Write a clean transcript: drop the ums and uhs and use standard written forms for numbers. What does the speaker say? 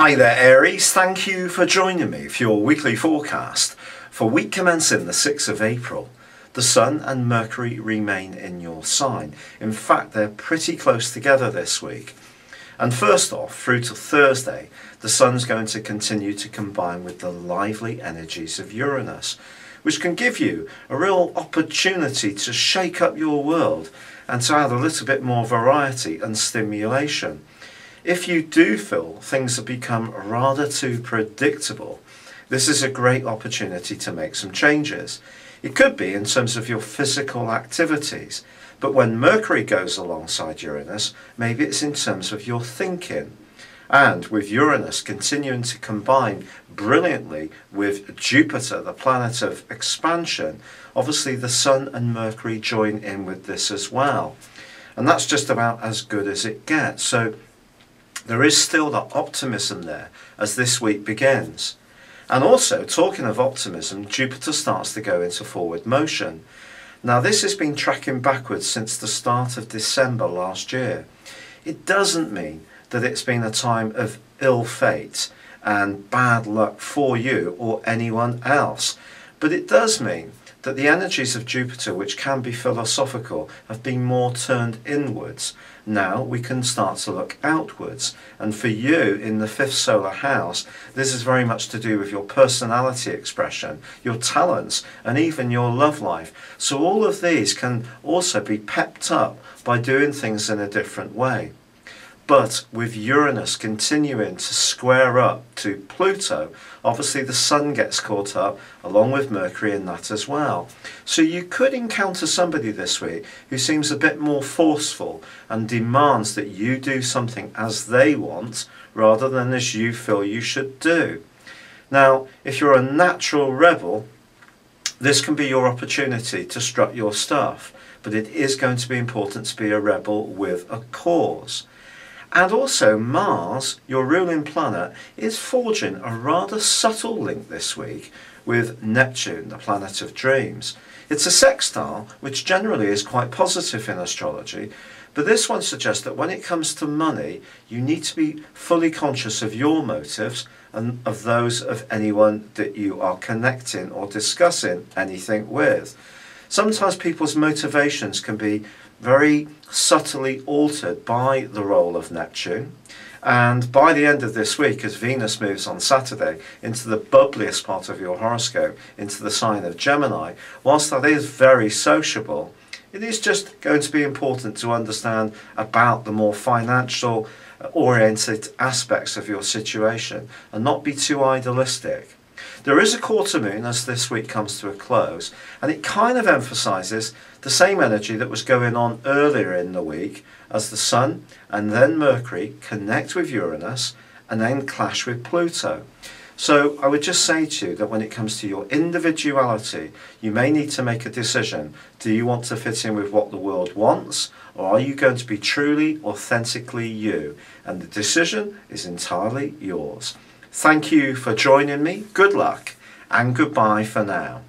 Hi there Aries, thank you for joining me for your weekly forecast for week commencing the 6th of April. The Sun and Mercury remain in your sign. In fact, they're pretty close together this week. And first off, through to Thursday, the Sun's going to continue to combine with the lively energies of Uranus, which can give you a real opportunity to shake up your world and to add a little bit more variety and stimulation. If you do feel things have become rather too predictable, this is a great opportunity to make some changes. It could be in terms of your physical activities, but when Mercury goes alongside Uranus, maybe it's in terms of your thinking. And with Uranus continuing to combine brilliantly with Jupiter, the planet of expansion, obviously the Sun and Mercury join in with this as well. And that's just about as good as it gets. So there is still that optimism there as this week begins. And also, talking of optimism, Jupiter starts to go into forward motion. Now this has been tracking backwards since the start of December last year. It doesn't mean that it's been a time of ill fate and bad luck for you or anyone else, but it does mean that the energies of Jupiter, which can be philosophical, have been more turned inwards. Now we can start to look outwards, and for you in the 5th solar house, this is very much to do with your personality expression, your talents, and even your love life. So all of these can also be pepped up by doing things in a different way. But with Uranus continuing to square up to Pluto, obviously the Sun gets caught up along with Mercury in that as well. So you could encounter somebody this week who seems a bit more forceful and demands that you do something as they want rather than as you feel you should do. Now, if you're a natural rebel, this can be your opportunity to strut your stuff, but it is going to be important to be a rebel with a cause. And also Mars, your ruling planet, is forging a rather subtle link this week with Neptune, the planet of dreams. It's a sextile, which generally is quite positive in astrology, but this one suggests that when it comes to money, you need to be fully conscious of your motives and of those of anyone that you are connecting or discussing anything with. Sometimes people's motivations can be very subtly altered by the role of Neptune, and by the end of this week, as Venus moves on Saturday into the bubbliest part of your horoscope, into the sign of Gemini, whilst that is very sociable, it is just going to be important to understand about the more financial oriented aspects of your situation and not be too idealistic. There is a quarter moon as this week comes to a close, and it kind of emphasises the same energy that was going on earlier in the week as the Sun and then Mercury connect with Uranus and then clash with Pluto. So I would just say to you that when it comes to your individuality, you may need to make a decision. Do you want to fit in with what the world wants, or are you going to be truly, authentically you? And the decision is entirely yours. Thank you for joining me, good luck, and goodbye for now.